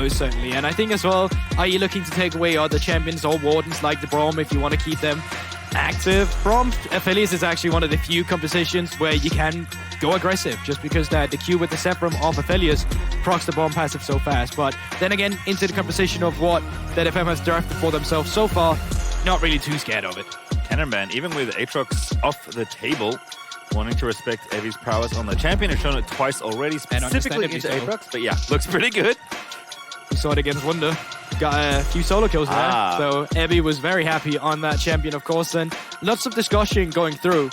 most certainly. And I think as well, are you looking to take away other champions or wardens like the Brom if you want to keep them active? Brom Aphelios is actually one of the few compositions where you can go aggressive, just because the Q with the Sephiroth of Aphelios procs the bomb passive so fast. But then again, into the composition of what DFM has drafted for themselves so far, not really too scared of it. Cannonban, even with Aatrox off the table, wanting to respect Evi's prowess on the champion, has shown it twice already, specifically into Aatrox. But yeah, looks pretty good. We saw it against Wunder. Got a few solo kills there. So Evi was very happy on that champion, of course. And lots of discussion going through.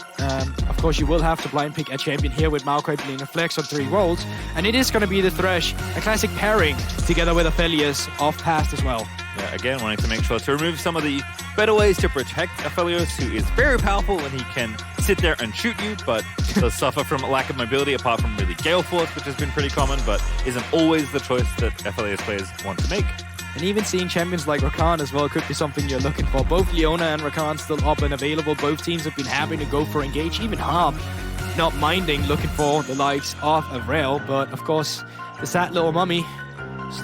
Of course, you will have to blind pick a champion here with Maokai being a flex on 3 rolls. And it is going to be the Thresh, a classic pairing together with Aphelios off past as well. Yeah, again, wanting to make sure to remove some of the better ways to protect Aphelios, who is very powerful and he can sit there and shoot you, but does suffer from lack of mobility apart from really Gale Force, which has been pretty common, but isn't always the choice that Aphelios players want to make. And even seeing champions like Rakan as well could be something you're looking for. Both Leona and Rakan still up and available. Both teams have been happy to go for engage. Even Harp not minding looking for the likes of Avril. But of course, the sad little mummy,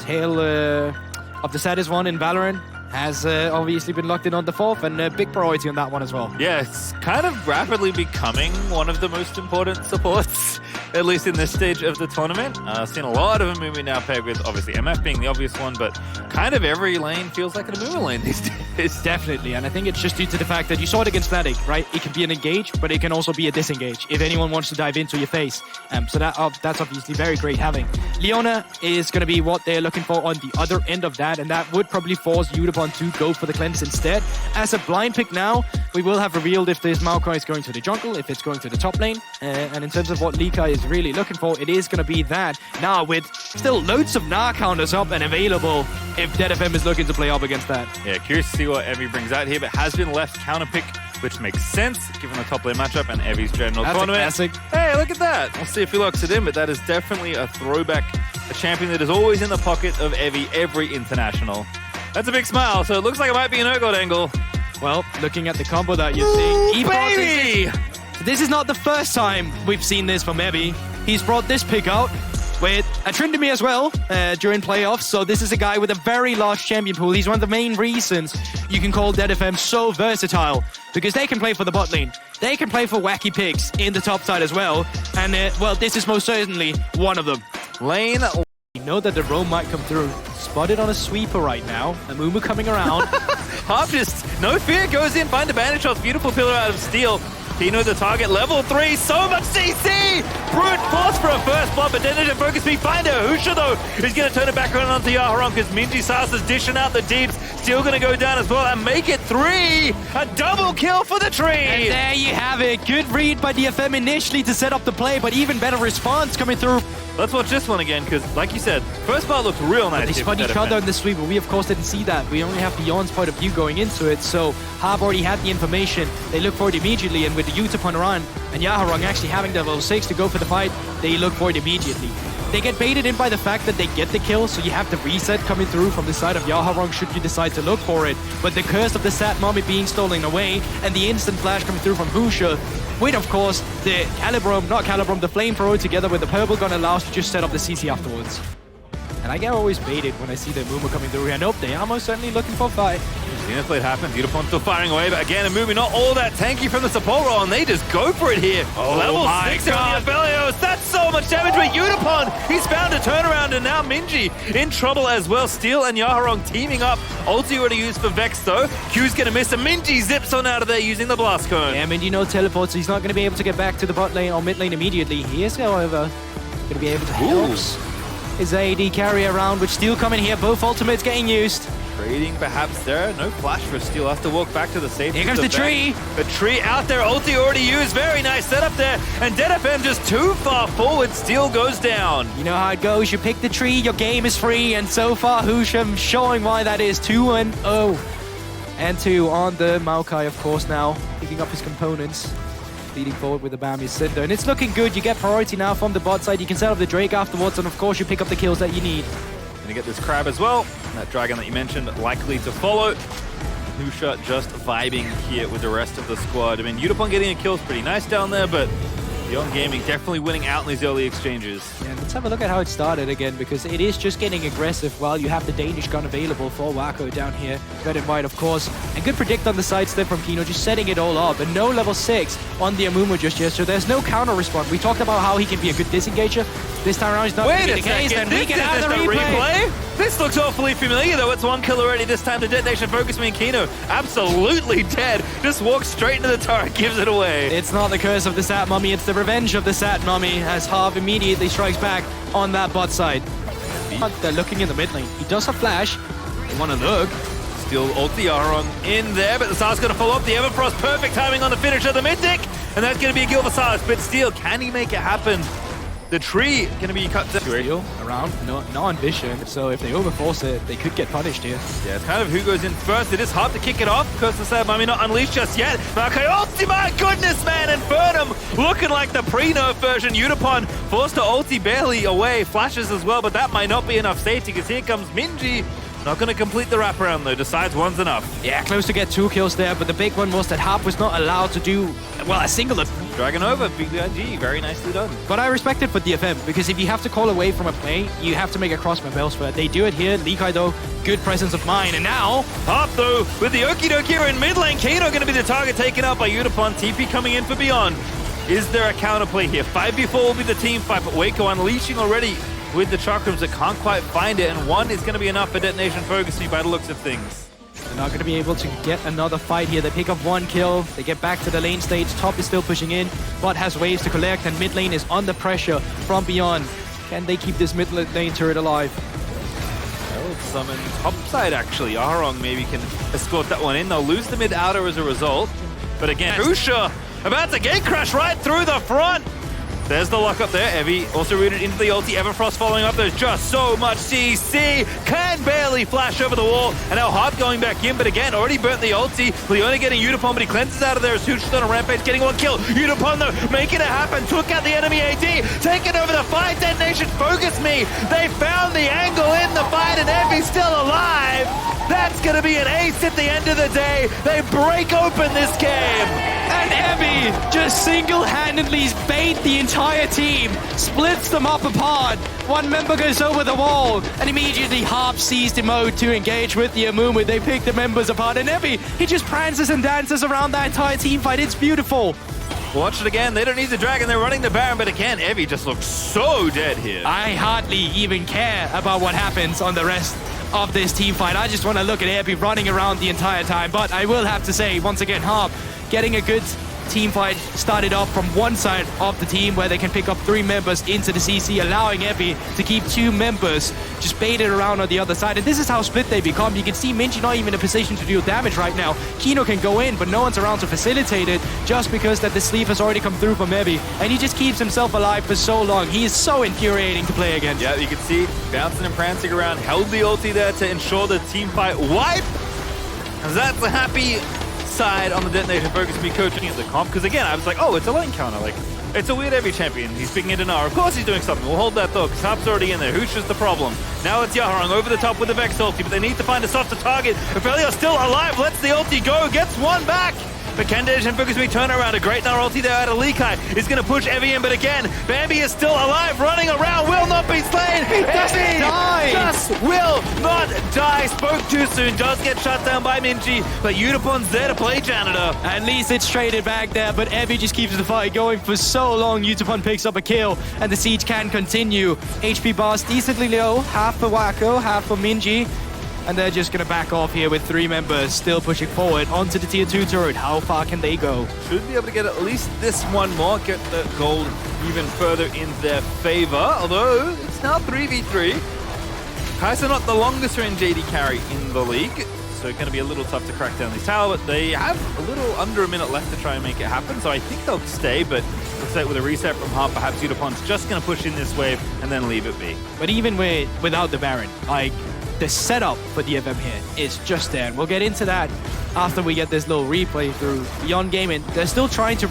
tail of the saddest one in Valorant, has obviously been locked in on the 4th, and a big priority on that one as well. Yeah, it's kind of rapidly becoming one of the most important supports, at least in this stage of the tournament. Seen a lot of Amumi now paired with, obviously, MF being the obvious one, but kind of every lane feels like an Amumi lane these days. Definitely, and I think it's just due to the fact that you saw it against Static, right? It can be an engage, but it can also be a disengage if anyone wants to dive into your face. So that's obviously very great having. Leona is going to be what they're looking for on the other end of that, and that would probably force Udapon to go for the cleanse instead. As a blind pick now, we will have revealed if this Maokai is going to the jungle, if it's going to the top lane, and in terms of what Lika is really looking for, it is going to be that. Now, with still loads of Gnar counters up and available, if DFM is looking to play up against that. Yeah, curious to see what Evi brings out here, but has been left counter pick, which makes sense given the top lane matchup and Evi's general tournament. Classic. Hey, look at that. We'll see if he locks it in, but that is definitely a throwback, a champion that is always in the pocket of Evi every international. That's a big smile, so it looks like it might be an Urgot angle. Well, looking at the combo that you're seeing, baby! This is not the first time we've seen this from Evi. He's brought this pick out with a Tryndamere as well during playoffs. So this is a guy with a very large champion pool. He's one of the main reasons you can call DFM so versatile, because they can play for the bot lane. They can play for wacky picks in the top side as well. And, well, this is most certainly one of them. Lane. You know that the roam might come through. Spotted on a sweeper right now. Amumu coming around. Harp just, no fear, goes in, find the bandage shots. Beautiful pillar out of steel. Kino the target, level 3, so much CC! Brute force for a first blood, but then didn't focus me. Find her. Husha, though, is going to turn it back around onto Yaharon because Minji Sasa's dishing out the deeps. Still going to go down as well and make it 3! A double kill for the tree! And there you have it. Good read by DFM initially to set up the play, but even better response coming through. Let's watch this one again, because, like you said, first part looked real nice. They spun each other in the sweep, but we, of course, didn't see that. We only have Beyond's point of view going into it, so Harp already had the information. They look for it immediately, and with the Utapon around and Yaharong actually having the level 6 to go for the fight, they look for it immediately. They get baited in by the fact that they get the kill, so you have the reset coming through from the side of Yaharong should you decide to look for it. But the curse of the Sat Mommy being stolen away, and the instant flash coming through from Husha, with, of course, the the flamethrower together with the purple gun allows to just set up the CC afterwards. And I get always baited when I see the Amumu coming through here. Nope, they are most certainly looking for a fight. Seeing the play happen, Udapon still firing away, but again, Amumu not all that tanky from the support role, and they just go for it here. Oh, level 6 on the Aphelios, that's so much damage, but Udapon, he's found a turnaround, and now Minji in trouble as well. Steel and Yaharong teaming up. Ulti already used for Vex, though. Q's gonna miss, and Minji zips on out of there using the Blast Cone. Yeah, Minji no teleports, so he's not gonna be able to get back to the bot lane or mid lane immediately. He is, however, gonna be able to help his AD carry around, with Steel coming here, both ultimates getting used. Trading perhaps there. No flash for Steel. Has to walk back to the safety. Here comes the tree. The tree out there. Ulti already used. Very nice setup there. And DFM just too far forward. Steel goes down. You know how it goes. You pick the tree, your game is free. And so far, Husham showing why that is 2-0. And 2 on the Maokai, of course, now. Picking up his components. Leading forward with the Bambi Cinder. And it's looking good. You get priority now from the bot side. You can set up the Drake afterwards. And of course, you pick up the kills that you need. Gonna get this crab as well. That dragon that you mentioned likely to follow. Husha just vibing here with the rest of the squad. I mean, Udapon getting a kill is pretty nice down there, but Beyond Gaming definitely winning out in these early exchanges. Yeah, the have a look at how it started again, because it is just getting aggressive while you have the Danish gun available for Wako down here. Red and white, of course. And good predict on the side step from Kino, just setting it all up. And no level 6 on the Amumu just yet, so there's no counter response. We talked about how he can be a good disengager. This time around, he's not going to be the case. Then we can have the replay. This looks awfully familiar, though. It's one kill already. This time to Detonation Focus Me and Kino. Absolutely dead. Just walks straight into the turret, gives it away. It's not the curse of the Sat Mummy, it's the revenge of the Sat Mummy, as Harv immediately strikes back on that bot side. They're looking in the mid lane. He does have flash. They want to look. Still ulti Aron in there, but the Sar's going to follow up. The Everfrost, perfect timing on the finish of the Mythic. And that's going to be a kill for Sars, but still, can he make it happen? The tree going to be cut to Steal around, no ambition, so if they overforce it, they could get punished here. Yeah, it's kind of who goes in first. It is hard to kick it off because the Sad Mummy not unleashed just yet. Okay, ulti, my goodness, man, Infernum looking like the pre-nerf version. Utapon forced to ulti barely away, flashes as well, but that might not be enough safety because here comes Minji. Not going to complete the wraparound though, decides one's enough. Yeah, close to get 2 kills there, but the big one was that Harp was not allowed to do, well, a single. Dragon over, BYG, very nicely done. But I respect it for DFM, because if you have to call away from a play, you have to make a cross-map elsewhere. They do it here. Likai though, good presence of mind, and now Harp though, with the Okie Doke here in mid lane, Kano going to be the target taken out by Utapon. TP coming in for Beyond. Is there a counterplay here? 5v4 will be the team fight, but Waco unleashing already with the chakrams that can't quite find it, and 1 is going to be enough for Detonation Focus Me by the looks of things. They're not going to be able to get another fight here. They pick up 1 kill. They get back to the lane stage. Top is still pushing in. Bot has waves to collect, and mid lane is under pressure from Beyond. Can they keep this mid lane turret alive? Well, summon top side actually. Arong maybe can escort that one in. They'll lose the mid outer as a result. But again, Usha about to gate crash right through the front. There's the lock up there. Evie also rooted into the ulti. Everfrost following up. There's just so much CC. Can barely flash over the wall. And now Harp going back in, but again, already burnt the ulti. Leona getting Utapon, but he cleanses out of there as Hooch's on a rampage, getting 1 kill. Utapon though, making it happen. Took out the enemy AD. Taking over the fight. Detonation Focus Me. They found the angle in the fight, and Evie's still alive. That's going to be an ace at the end of the day. They break open this game. And Evie just single-handedly bait the entire team, splits them up apart. 1 member goes over the wall, and immediately Harp sees the mode to engage with the Amumu. They pick the members apart, and Evie, he just prances and dances around that entire team fight. It's beautiful. Watch it again. They don't need the dragon. They're running the Baron, but again, Evie just looks so dead here. I hardly even care about what happens on the rest of this team fight. I just want to look at Evie running around the entire time. But I will have to say, once again, Harp getting a good team fight started off from one side of the team where they can pick up 3 members into the CC, allowing Evie to keep 2 members just baited around on the other side. And this is how split they become. You can see Minji not even in a position to deal damage right now. Kino can go in, but no one's around to facilitate it just because that the sleeve has already come through from Evie. And he just keeps himself alive for so long. He is so infuriating to play against. Yeah, you can see bouncing and prancing around, held the ulti there to ensure the team fight wipe. And that's a happy side on the Detonation Focus Me coaching at the comp, because again I was like, oh, it's a lane counter, like it's a weird Evie champion. He's picking it in R. Of course he's doing something. We'll hold that though, because Harp's already in there. Hooch is the problem. Now it's Yaharong over the top with the Vex ulti, but they need to find a softer target. Aphelios still alive, lets the ulti go, gets 1 back. But can Detonation Focus Me turn around? A great Nar ulti there out of Likai is going to push Evie in, but again, Bambi is still alive, running around, will not be slain. Evie just will not die. Spoke too soon, does get shut down by Minji, but Utapon's there to play janitor. At least it's traded back there, but Evie just keeps the fight going for so long. Utapon picks up a kill, and the siege can continue. HP bars decently low, half for Wako, half for Minji. And they're just going to back off here with 3 members still pushing forward onto the tier 2 turret. How far can they go? Should be able to get at least this one more, get the gold even further in their favor. Although, it's now 3v3. Kai'Sa not the longest range AD carry in the league, so it's going to be a little tough to crack down this tower, but they have a little under a minute left to try and make it happen, so I think they'll stay, but looks like with a reset from Harp, perhaps Utapon's just going to push in this wave and then leave it be. But even without the Baron, like, the setup for DFM here is just there. And we'll get into that after we get this little replay through Beyond Gaming. They're still trying to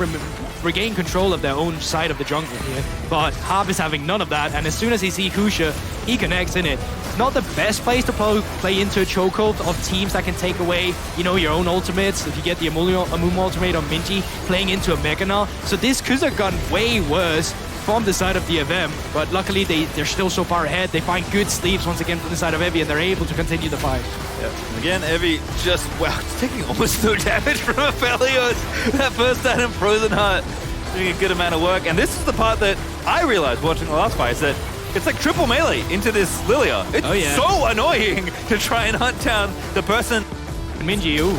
regain control of their own side of the jungle here, but Harp is having none of that, and as soon as he sees Kusha, he connects in it. Not the best place to play into a chokehold of teams that can take away, you know, your own ultimates. If you get the Amumu ultimate on Minji, playing into a Mega Gnar. So this could have gone way worse from the side of DFM, but luckily they're still so far ahead. They find good sleeps once again from the side of EVI, and they're able to continue the fight. Yeah. And again, EVI just, wow, taking almost no damage from Aphelios. That first item, Frozen Heart, doing a good amount of work. And this is the part that I realized watching the last fight, is that it's like triple melee into this Lilia. It's so annoying to try and hunt down the person. Minji, ooh.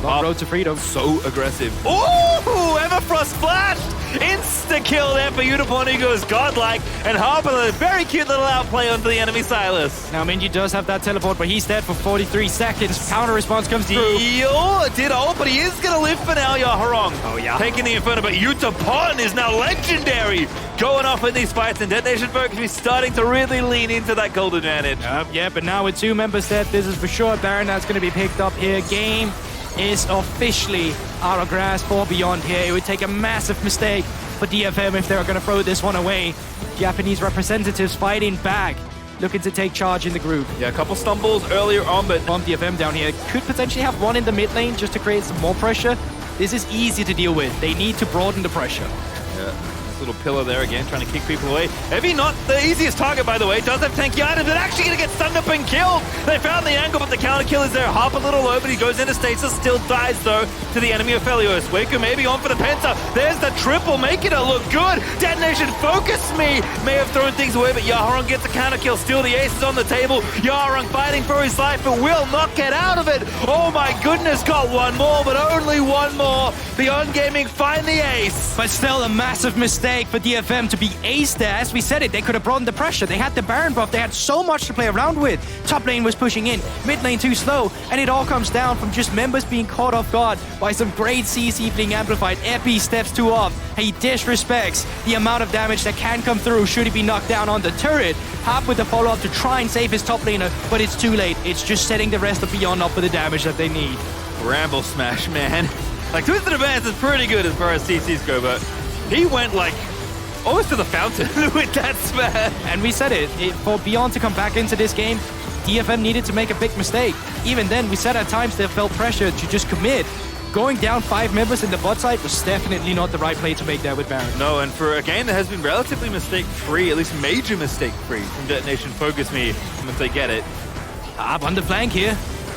Long road to freedom. So aggressive. Ooh, Everfrost flashed! Insta-kill there for Unicorn, who goes godlike, and Harper a very cute little outplay onto the enemy Silas. Now Minji does have that teleport, but he's dead for 43 seconds. Counter response comes through. Did ult, but he is going to live for now, Yaharong. Oh yeah. Taking the Inferno, but Utapon is now legendary. Going off in these fights, and Detonation Focus is starting to really lean into that gold advantage. Yeah, but now with 2 members dead, this is for sure Baron that's going to be picked up here. Game is officially out of grasp for Beyond here. It would take a massive mistake for DFM if they were going to throw this one away. Japanese representatives fighting back, looking to take charge in the group. Yeah, a couple stumbles earlier on, but from DFM down here could potentially have one in the mid lane just to create some more pressure. This is easy to deal with. They need to broaden the pressure. Yeah. Little pillar there again, trying to kick people away. EVI not the easiest target, by the way. Does have tanky items, but actually going to get stunned up and killed. They found the angle, but the counter kill is there. Harp a little low, but he goes into stasis. Still dies, though, to the enemy of Aphelios. Waku maybe on for the Penta. There's the triple, making it look good. Detonation Focus Me may have thrown things away, but Yaharong gets a counter kill. Still the ace is on the table. Yaharong fighting for his life, but will not get out of it. Oh my goodness, got one more, but only one more. Beyond Gaming find the ace. But still a massive mistake for DFM to be aced there. As we said it, they could have broadened the pressure. They had the Baron buff. They had so much to play around with. Top lane was pushing in. Mid lane too slow. And it all comes down from just members being caught off guard by some great CC being amplified. Epi steps too off. He disrespects the amount of damage that can come through should he be knocked down on the turret. Hop with the follow-up to try and save his top laner, but it's too late. It's just setting the rest of Beyond up for the damage that they need. Ramble smash, man. Like, Twisted Advance is pretty good as far as CCs go, but he went, like, almost to the fountain with that smash. And we said it, for Beyond to come back into this game, DFM needed to make a big mistake. Even then, we said at times they felt pressure to just commit. Going down 5 members in the bot side was definitely not the right play to make there with Baron. No, and for a game that has been relatively mistake-free, at least major mistake-free from Detonation Focus Me, once they get it. Up on the flank here.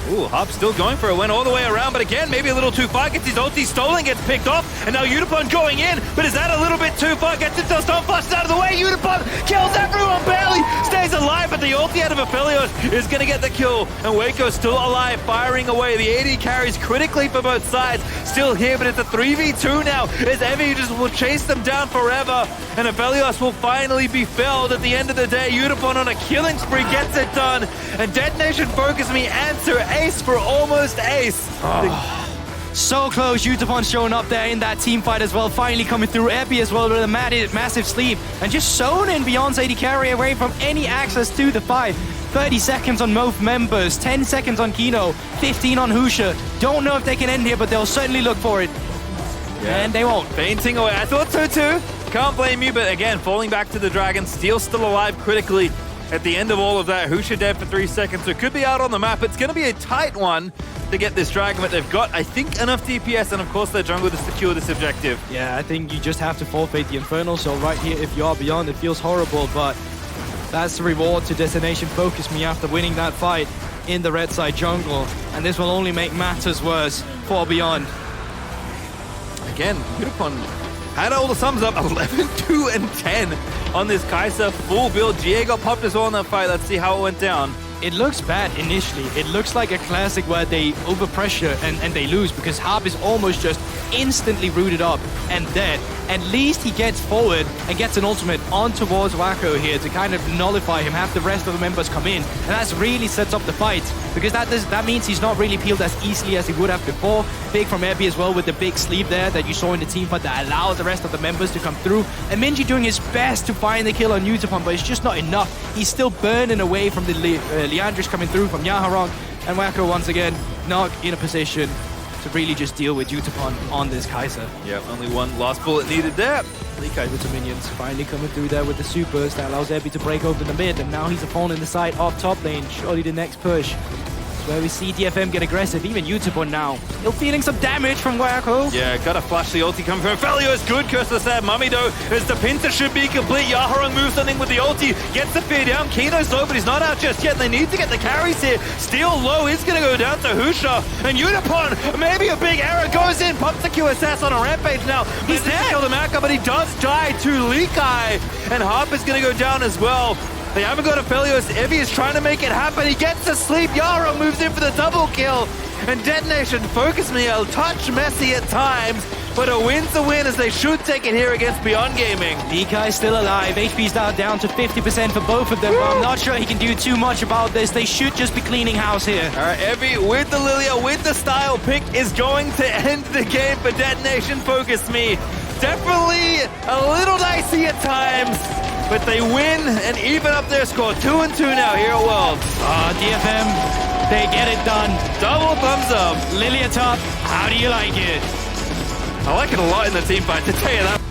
Ooh, Hop still going for it, went all the way around, but again, maybe a little too far, gets his ulti stolen, gets picked off, and now Utapon going in, but is that a little bit too far? Gets it, stun flushed out of the way, Utapon kills everyone, barely stays alive, but the ulti out of Aphelios is going to get the kill, and Waco still alive, firing away. The AD carries critically for both sides, still here, but it's a 3v2 now, as EVI just will chase them down forever, and Aphelios will finally be felled at the end of the day. Utapon on a killing spree gets it done, and Detonation Focus Me answer ace for almost ace. Oh, so close. Utapon showing up there in that team fight as well, finally coming through. Epi as well with a massive sleep, and just sewn in Beyond's AD carry away from any access to the fight. 30 seconds on both members, 10 seconds on Kino, 15 on Husha. Don't know if they can end here, but they'll certainly look for it. Yeah. And they won't. Fainting away. I thought so too. Can't blame you, but again, falling back to the Dragon. Steel still alive critically at the end of all of that. Husha dead for 3 seconds, so it could be out on the map. It's going to be a tight one to get this Dragon, but they've got, I think, enough DPS and, of course, their jungle to secure this objective. Yeah, I think you just have to forfeit the Infernal, so right here, if you are Beyond, it feels horrible, but that's the reward to Destination Focus Me after winning that fight in the red side jungle, and this will only make matters worse for Beyond. Again, Utapon had all the sums up, 11, 2, and 10 on this Kai'Sa full build. GA got popped as well in that fight. Let's see how it went down. It looks bad initially. It looks like a classic where they overpressure and they lose because Harp is almost just instantly rooted up and dead. At least he gets forward and gets an ultimate on towards Wacko here to kind of nullify him, have the rest of the members come in. And that really sets up the fight because that means he's not really peeled as easily as he would have before. Big from Epi as well with the big sleeve there that you saw in the team fight that allowed the rest of the members to come through. And Minji doing his best to find the kill on Utapon, but it's just not enough. He's still burning away from the Leandris coming through from Yaharong, and Wacko once again not in a position to really just deal with Utapon on this Kai'Sa. Yep, only one last bullet needed there. Lee Kai'Sa to minions finally coming through there with the supers that allows Epi to break open the mid, and now he's a pawn in the side of top lane. Surely the next push where we see DFM get aggressive, even Utapon now. Still feeling some damage from Wako. Yeah, gotta flash the ulti coming from Felio. Good curse to that Mummy though, as the pincer should be complete. Yaharong moves something with the ulti, gets the fear down. Kino's low, but he's not out just yet. They need to get the carries here. Steel low is gonna go down to Husha. And Utapon, maybe a big error, goes in, pumps the QSS on a rampage now. He's dead. Kill the Maka, but he does die to Likai. And Harper's gonna go down as well. They haven't got a Felios. Evie is trying to make it happen. He gets to sleep. Yaro moves in for the double kill. And Detonation focus me a touch messy at times, but a win's a win as they should take it here against Beyond Gaming. Likai still alive. HP's now down to 50% for both of them, but I'm not sure he can do too much about this. They should just be cleaning house here. All right, Evie with the Lilia, with the style pick is going to end the game for Detonation Focus Me. Definitely a little dicey at times, but they win and even up their score. 2-2 now here at Worlds. DFM, they get it done. Double thumbs up. Lilia top, how do you like it? I like it a lot in the team fight, to tell you that.